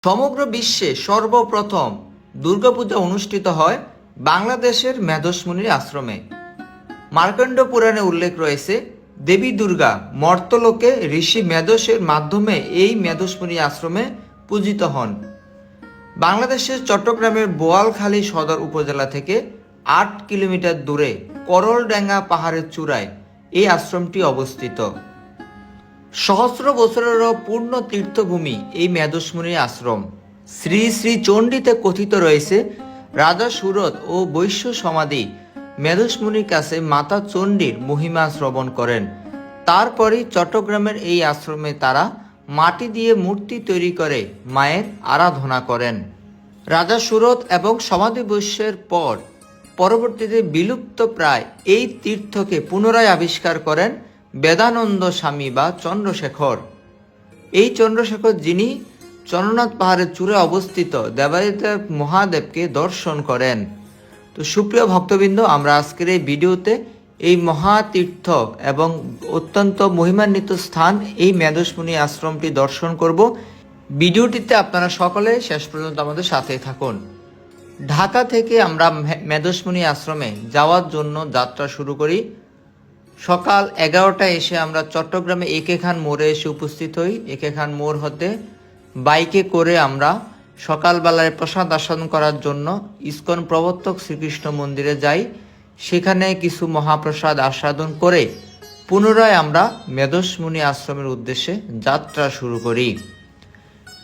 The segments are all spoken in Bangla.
সমগ্র বিশ্বে সর্বপ্রথম দুর্গাপূজা অনুষ্ঠিত হয় বাংলাদেশের মেধসমুনির আশ্রমে। মার্কণ্ড পুরাণে উল্লেখ রয়েছে, দেবী দুর্গা মর্তলোকে ঋষি মেধসের মাধ্যমে এই মেধসমুনি আশ্রমে পূজিত হন। বাংলাদেশের চট্টগ্রামের বোয়ালখালী সদর উপজেলা থেকে ৮ কিলোমিটার দূরে করলডাঙ্গা পাহাড়ের চূড়ায় এই আশ্রমটি অবস্থিত। সহস্র বছরেরও পূর্ণ তীর্থভূমি এই মেধসমুনির আশ্রম। শ্রী শ্রী চণ্ডীতে কথিত রয়েছে, রাজা সুরত ও বৈশ্য সমাধি মেধসমুনির কাছে মাতা চণ্ডীর মহিমা শ্রবণ করেন। তারপরই চট্টগ্রামের এই আশ্রমে তারা মাটি দিয়ে মূর্তি তৈরি করে মায়ের আরাধনা করেন। রাজা সুরত এবং সমাধি বৈশ্যের পর পরবর্তীতে বিলুপ্ত প্রায় এই তীর্থকে পুনরায় আবিষ্কার করেন বেদানন্দ স্বামী বা চন্দ্রশেখর। এই চন্দ্রশেখর, যিনি চন্দ্রনাথ পাহাড়ের চূড়ে অবস্থিত দেবাদিদেব মহাদেবকে দর্শন করেন। তো সুপ্রিয় ভক্তবৃন্দ, আমরা আজকের এই ভিডিওতে এই মহাতীর্থ এবং অত্যন্ত মহিমান্বিত স্থান এই মেধসমুনি আশ্রমটি দর্শন করব। ভিডিওটিতে আপনারা সকলে শেষ পর্যন্ত আমাদের সাথে থাকুন। ঢাকা থেকে আমরা মেধসমুনি আশ্রমে যাওয়ার জন্য যাত্রা শুরু করি। সকাল 11টায় এসে আমরা চট্টগ্রামে একে খান মোড়ে এসে উপস্থিত হই। একে খান মোড় হতে বাইকে করে আমরা সকালবেলায় প্রসাদ আস্বাদন করার জন্য ইস্কন প্রবর্তক শ্রীকৃষ্ণ মন্দিরে যাই। সেখানে কিছু মহাপ্রসাদ আস্বাদন করে পুনরায় আমরা মেধসমুনি আশ্রমের উদ্দেশ্যে যাত্রা শুরু করি।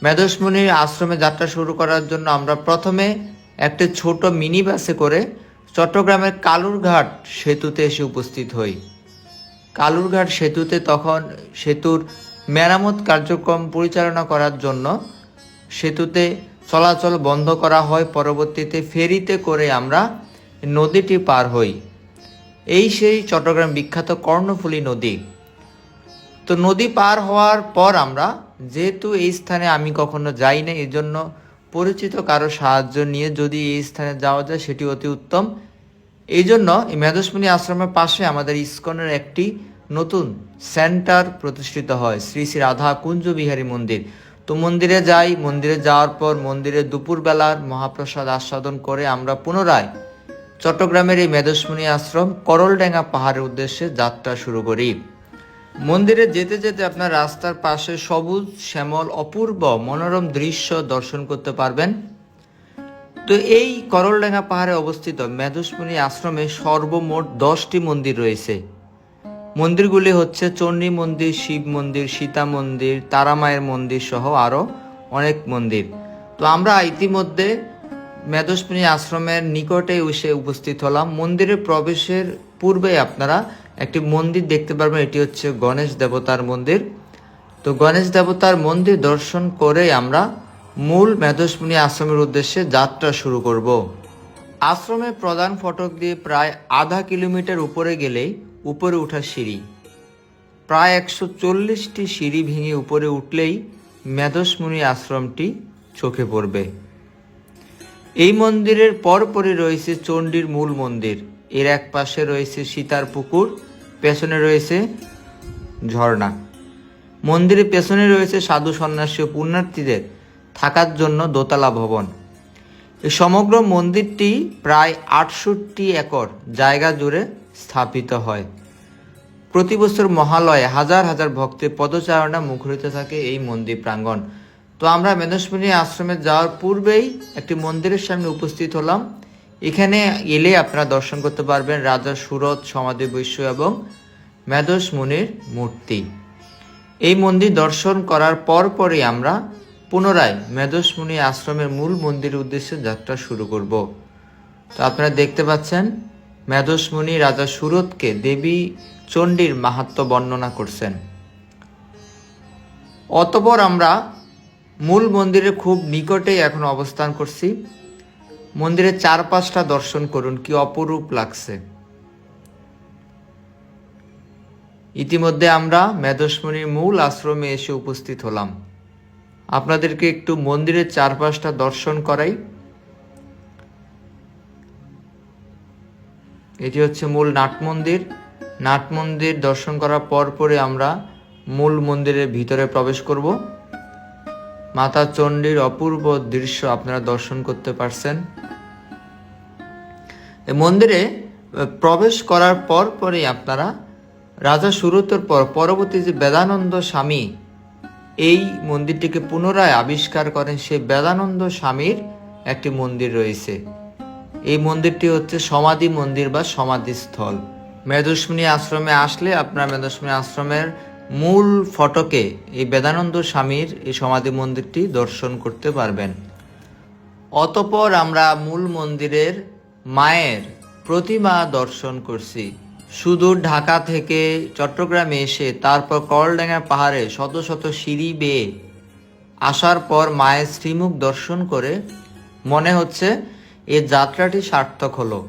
মেধসমুনির আশ্রমে যাত্রা শুরু করার জন্য আমরা প্রথমে একটি ছোট মিনি বাসে করে চট্টগ্রামের কালুরঘাট সেতুতে এসে উপস্থিত হই। কালুরঘাট সেতুতে তখন সেতুর মেরামত কার্যক্রম পরিচালনা করার জন্য সেতুতে চলাচল বন্ধ করা হয়। পরবর্তীতে ফেরিতে করে আমরা নদীটি পার হই। এই সেই চট্টগ্রাম বিখ্যাত কর্ণফুলী নদী। তো নদী পার হওয়ার পর আমরা, যেহেতু এই স্থানে আমি কখনো যাই না, এই জন্য পরিচিত কারো সাহায্য নিয়ে যদি এই স্থানে যাওয়া যায় সেটি অতি উত্তম। এই জন্য এই মেধসমুনি আশ্রমের পাশে আমাদের ইস্কনের একটি নতুন সেন্টার প্রতিষ্ঠিত হয়, শ্রী শ্রী রাধা কুঞ্জ বিহারী মন্দির। তো মন্দিরে যাই। মন্দিরে যাওয়ার পর মন্দিরে দুপুরবেলার মহাপ্রসাদ আস্বাদন করে আমরা পুনরায় চট্টগ্রামের এই মেধসমুনি আশ্রম করলডাঙ্গা পাহাড়ের উদ্দেশ্যে যাত্রা শুরু করি। মন্দিরে যেতে যেতে আপনার রাস্তার পাশে সবুজ শ্যামল অপূর্ব মনোরম দৃশ্য দর্শন করতে পারবেন। তো এই করলডাঙ্গা পাহাড়ে অবস্থিত মেধসমুনি আশ্রমে সর্বমোট 10টি মন্দির রয়েছে। মন্দিরগুলি হচ্ছে চণ্ডী মন্দির, শিব মন্দির, সীতা মন্দির, তারামায়ের মন্দির সহ আরও অনেক মন্দির। তো আমরা ইতিমধ্যে মেধসমুনি আশ্রমের নিকটে এসে উপস্থিত হলাম। মন্দিরে প্রবেশের পূর্বে আপনারা একটি মন্দির দেখতে পারবেন, এটি হচ্ছে গণেশ দেবতার মন্দির। তো গণেশ দেবতার মন্দির দর্শন করে আমরা মূল মেধসমুনি আশ্রমের উদ্দেশ্যে যাত্রা শুরু করব। আশ্রমের প্রধান ফটক দিয়ে প্রায় আধা কিলোমিটার উপরে গেলেই উপরে ওঠার সিঁড়ি। প্রায় 140টি সিঁড়ি ভেঙে উপরে উঠলেই মেধসমুনি আশ্রমটি চোখে পড়বে। এই মন্দিরের পরপরই রয়েছে চণ্ডীর মূল মন্দির। এর এক পাশে রয়েছে সীতার পুকুর, পেছনে রয়েছে ঝর্ণা। মন্দিরের পেছনে রয়েছে সাধু সন্ন্যাসী ও পুণ্যার্থীদের থাকার জন্য দোতলা ভবন। এই সমগ্র মন্দিরটি প্রায় 68 একর জায়গা জুড়ে স্থাপিত হয়। প্রতি বছর মহালয়ে হাজার হাজার ভক্তের পদচারণা মুখরিত থাকে এই মন্দির প্রাঙ্গণ। তো আমরা মেধসমুনি আশ্রমে যাওয়ার পূর্বেই একটি মন্দিরের সামনে উপস্থিত হলাম। এখানে এলে আপনারা দর্শন করতে পারবেন রাজা সুরত, সমাধি বৈশ্য এবং মেধসমুনির মূর্তি। এই মন্দির দর্শন করার পরপরই আমরা পুনরায় মেধসমুনি আশ্রমের মূল মন্দিরের উদ্দেশ্যে যাত্রা শুরু করব। তো আপনারা দেখতে পাচ্ছেন মেধসমুনি রাজা সুরতকে দেবী চণ্ডীর মাহাত্ম্য বর্ণনা করছেন। অতঃপর আমরা মূল মন্দিরের খুব নিকটেই এখন অবস্থান করছি। মন্দিরের চারপাশটা দর্শন করুন, কি অপরূপ লাগছে। ইতিমধ্যে আমরা মেধসমুনির মূল আশ্রমে এসে উপস্থিত হলাম। আপনাদেরকে একটু মন্দিরের চারপাশটা দর্শন করাই। এটি হচ্ছে মূল নাট মন্দির। নাট মন্দির দর্শন করার পরে আমরা মূল মন্দিরের ভিতরে প্রবেশ করব। মাতা চণ্ডীর অপূর্ব দৃশ্য আপনারা দর্শন করতে পারছেন। এই মন্দিরে প্রবেশ করার পরই আপনারা রাজা সুরতর পরবর্তী যে বেদানন্দ স্বামী এই মন্দিরটিকে পুনরায় আবিষ্কার করেন, সেই বেদানন্দ স্বামীর একটি মন্দির রয়েছে। এই মন্দিরটি হচ্ছে সমাধি মন্দির বা সমাধিস্থল। মেধস্বিনী আশ্রমে আসলে আপনার মেধস্বিনী আশ্রমের মূল ফটকে এই বেদানন্দ স্বামীর এই সমাধি মন্দিরটি দর্শন করতে পারবেন। অতঃপর আমরা মূল মন্দিরের মায়ের প্রতিমা দর্শন করছি। সুদূর ঢাকা থেকে চট্টগ্রামে এসে তারপর করলডাঙ্গা পাহাড়ে শত শত সিঁড়ি বেয়ে আসার পর মায়ের শ্রীমুখ দর্শন করে মনে হচ্ছে এই যাত্রাটি সার্থক হলো।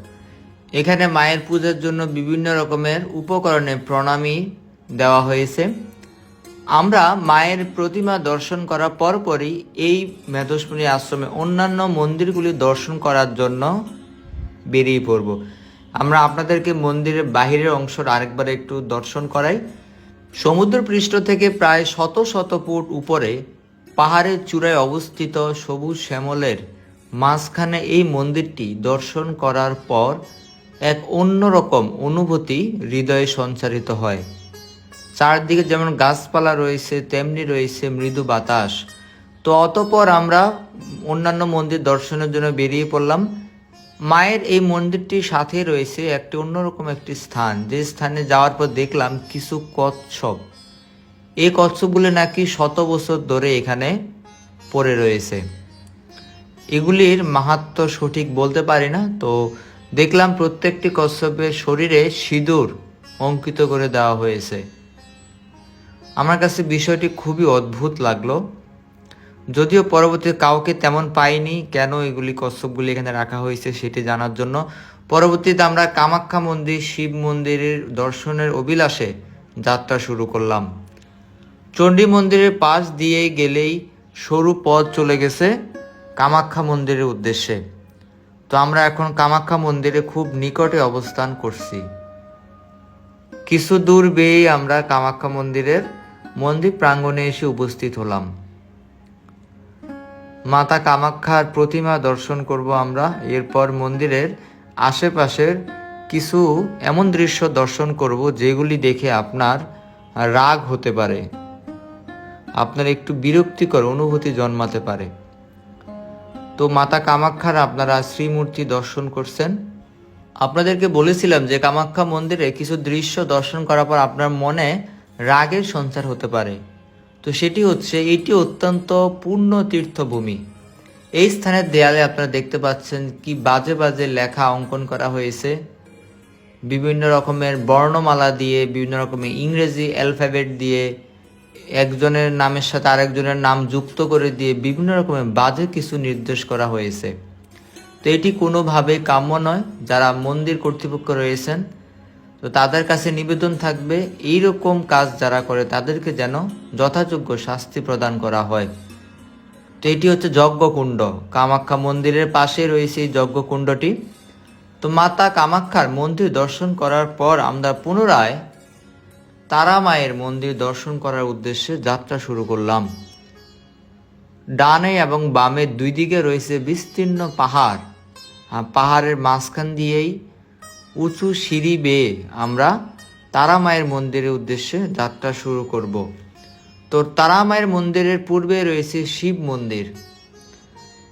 এখানে মায়ের পূজার জন্য বিভিন্ন রকমের উপকরণে প্রণামী দেওয়া হয়েছে। আমরা মায়ের প্রতিমা দর্শন করার পরপরই এই মেধস্বিনী আশ্রমে অন্যান্য মন্দিরগুলি দর্শন করার জন্য বেরিয়ে পড়ব। আমরা আপনাদেরকে মন্দিরের বাহিরের অংশটা আরেকবার একটু দর্শন করাই। সমুদ্র পৃষ্ঠ থেকে প্রায় শত শত ফুট উপরে পাহাড়ের চূড়ায় অবস্থিত সবুজ শ্যামলের মাঝখানে এই মন্দিরটি দর্শন করার পর এক অন্যরকম অনুভূতি হৃদয়ে সঞ্চারিত হয়। চারদিকে যেমন গাছপালা রয়েছে তেমনি রয়েছে মৃদু বাতাস। তো অতঃপর আমরা অন্যান্য মন্দির দর্শনের জন্য বেরিয়ে পড়লাম। মায়ের এই মন্দিরটির সাথে রয়েছে একটি অন্যরকম একটি স্থান, যে স্থানে যাওয়ার পর দেখলাম কিছু কচ্ছপ। এই কচ্ছপগুলি নাকি শত বছর ধরে এখানে পড়ে রয়েছে। এগুলির মাহাত্ম্য সঠিক বলতে পারি না, তো দেখলাম প্রত্যেকটি কচ্ছপের শরীরে সিঁদুর অঙ্কিত করে দেওয়া হয়েছে। আমার কাছে বিষয়টি খুবই অদ্ভুত লাগলো, যদিও পরবর্তীতে কাউকে তেমন পাইনি কেন এগুলি কচ্ছপগুলি এখানে রাখা হয়েছে সেটি জানার জন্য। পরবর্তীতে আমরা কামাখ্যা মন্দির, শিব মন্দিরের দর্শনের অভিলাষে যাত্রা শুরু করলাম। চণ্ডী মন্দিরের পাশ দিয়ে গেলেই সরু পথ চলে গেছে কামাখ্যা মন্দিরের উদ্দেশ্যে। তো আমরা এখন কামাখ্যা মন্দিরে খুব নিকটে অবস্থান করছি। কিছু দূর বেয়ে আমরা কামাখ্যা মন্দির প্রাঙ্গণে এসে উপস্থিত হলাম। মাতা কামাখ্যার প্রতিমা দর্শন করব আমরা। এরপর মন্দিরের আশেপাশের কিছু এমন দৃশ্য দর্শন করব যেগুলি দেখে আপনার রাগ হতে পারে, আপনার একটু বিরক্তিকর অনুভূতি জন্মাতে পারে। তো মাতা কামাখ্যার আপনারা শ্রীমূর্তি দর্শন করছেন। আপনাদেরকে বলেছিলাম যে কামাখ্যা মন্দিরে কিছু দৃশ্য দর্শন করার পর আপনার মনে রাগের সঞ্চার হতে পারে। তো সেটি হচ্ছে, এটি অত্যন্ত পূর্ণ তীর্থভূমি। এই স্থানের দেয়ালে আপনারা দেখতে পাচ্ছেন কি বাজে বাজে লেখা অঙ্কন করা হয়েছে, বিভিন্ন রকমের বর্ণমালা দিয়ে, বিভিন্ন রকমের ইংরেজি অ্যালফাবেট দিয়ে, একজনের নামের সাথে আরেকজনের নাম যুক্ত করে দিয়ে বিভিন্ন রকমের বাজে কিছু নির্দেশ করা হয়েছে। তো এটি কোনোভাবে কাম্য নয়। যারা মন্দির কর্তৃপক্ষ রয়েছেন, তো তাদের কাছে নিবেদন থাকবে এইরকম কাজ যারা করে তাদেরকে যেন যথাযোগ্য শাস্তি প্রদান করা হয়। তো এটি হচ্ছে যজ্ঞকুণ্ড। কামাখ্যা মন্দিরের পাশে রয়েছে এই যজ্ঞকুণ্ডটি। তো মাতা কামাখ্যার মন্দির দর্শন করার পর আমরা পুনরায় তারা মায়ের মন্দির দর্শন করার উদ্দেশ্যে যাত্রা শুরু করলাম। ডানে এবং বামে দুই দিকে রয়েছে বিস্তীর্ণ পাহাড়। পাহাড়ের মাঝখান দিয়েই উঁচু সিঁড়ি বেয়ে আমরা তারা মায়ের মন্দিরের উদ্দেশ্যে যাত্রা শুরু করব। তো তারা মায়ের মন্দিরের পূর্বে রয়েছে শিব মন্দির।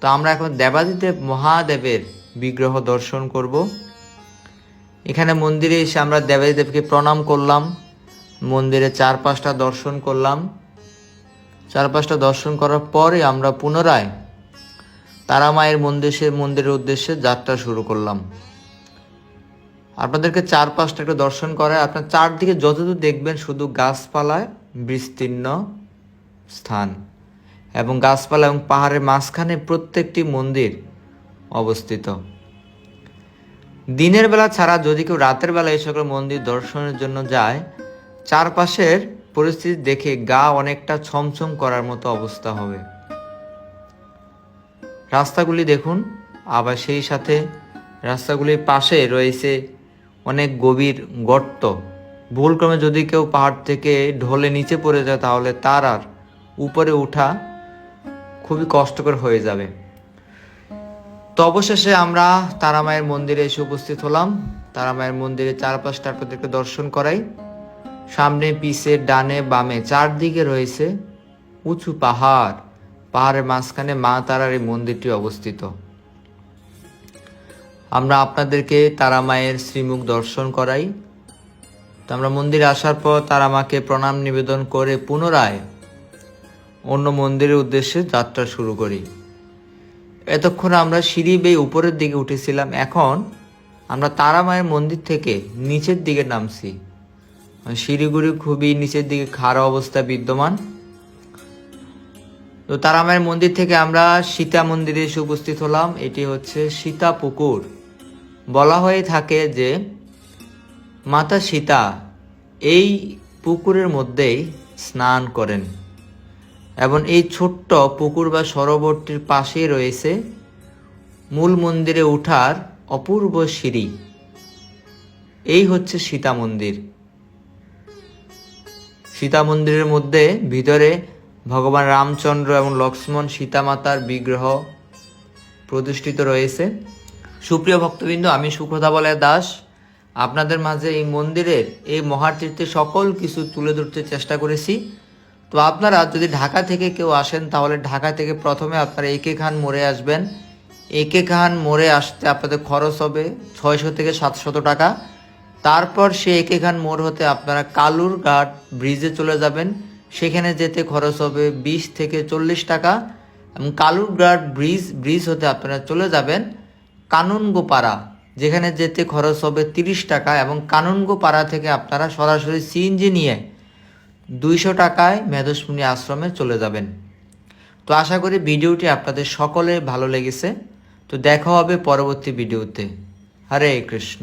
তো আমরা এখন দেবাদিদেব মহাদেবের বিগ্রহ দর্শন করব। এখানে মন্দিরে এসে আমরা দেবাদিদেবকে প্রণাম করলাম, মন্দিরে চারপাশটা দর্শন করলাম। চারপাশটা দর্শন করার পরে আমরা পুনরায় তারা মায়ের মন্দিরের উদ্দেশ্যে যাত্রা শুরু করলাম। আপনাদেরকে চারপাশটা একটু দর্শন করায়, আপনার চারদিকে যতদূর দেখবেন শুধু গাছপালায় বিস্তীর্ণ স্থান, এবং গাছপালা এবং পাহাড়ের মাঝখানে প্রত্যেকটি মন্দির অবস্থিত। দিনের বেলা ছাড়া যদি কেউ রাতের বেলা এই সকল মন্দির দর্শনের জন্য যায়, চারপাশের পরিস্থিতি দেখে গা অনেকটা ছমছম করার মতো অবস্থা হবে। রাস্তাগুলি দেখুন, আবার সেই সাথে রাস্তাগুলির পাশে রয়েছে অনেক গভীর গর্ত। ভুলক্রমে যদি কেউ পাহাড় থেকে ঢলে নিচে পড়ে যায় তাহলে তার আর উপরে ওঠা খুবই কষ্টকর হয়ে যাবে। তো অবশেষে আমরা তারামায়ের মন্দিরে এসে উপস্থিত হলাম। তারামায়ের মন্দিরে চারপাশটা আপনাদেরকে দর্শন করাই। সামনে পিছে ডানে বামে চারদিকে রয়েছে উঁচু পাহাড়, পাহাড়ের মাঝখানে মা তারার এই মন্দিরটি অবস্থিত। আমরা আপনাদেরকে তারা মায়ের শ্রীমুখ দর্শন করাই। তো আমরা মন্দিরে আসার পর তারা মাকে প্রণাম নিবেদন করে পুনরায় অন্য মন্দিরের উদ্দেশ্যে যাত্রা শুরু করি। এতক্ষণ আমরা সিঁড়ি বেয়ে উপরের দিকে উঠেছিলাম, এখন আমরা তারা মায়ের মন্দির থেকে নিচের দিকে নামছি। সিঁড়িগুলি খুবই নিচের দিকে খাড়া অবস্থায় বিদ্যমান। তো তারা মায়ের মন্দির থেকে আমরা সীতা মন্দিরে এসে উপস্থিত হলাম। এটি হচ্ছে সীতা পুকুর। বলা হয়ে থাকে যে মাতা সীতা এই পুকুরের মধ্যেই স্নান করেন এবং এই ছোট্ট পুকুর বা সরোবরটির পাশেই রয়েছে মূল মন্দিরে ওঠার অপূর্ব সিঁড়ি। এই হচ্ছে সীতা মন্দির। সীতা মন্দিরের মধ্যে ভিতরে ভগবান রামচন্দ্র এবং লক্ষ্মণ সীতা মাতার বিগ্রহ প্রতিষ্ঠিত রয়েছে। সুপ্রিয় ভক্তবৃন্দ, আমি সুখদা বলে দাস আপনাদের মাঝে এই মন্দিরের এই মহাতীর্থের সকল কিছু তুলে ধরতে চেষ্টা করেছি। তো আপনারা যদি ঢাকা থেকে কেউ আসেন তাহলে ঢাকা থেকে প্রথমে আপনারা একে খান মোড়ে আসবেন। একে খান মোড়ে আসতে আপনাদের খরচ হবে 600 থেকে 700 টাকা। তারপর সে একে খান মোড় হতে আপনারা কালুরঘাট ব্রিজে চলে যাবেন, সেখানে যেতে খরচ হবে 20 থেকে 40 টাকা। এবং কালুরঘাট ব্রিজ হতে আপনারা চলে যাবেন কানুনগোপাড়া, যেখানে যেতে খরচ হবে 30 টাকা। এবং কানুনগোপাড়া থেকে আপনারা সরাসরি সিএনজি নিয়ে 200 টাকায় মেধসমুনি আশ্রমে চলে যাবেন। তো আশা করি ভিডিওটি আপনাদের সকলের ভালো লেগেছে। তো দেখা হবে পরবর্তী ভিডিওতে। হরে কৃষ্ণ।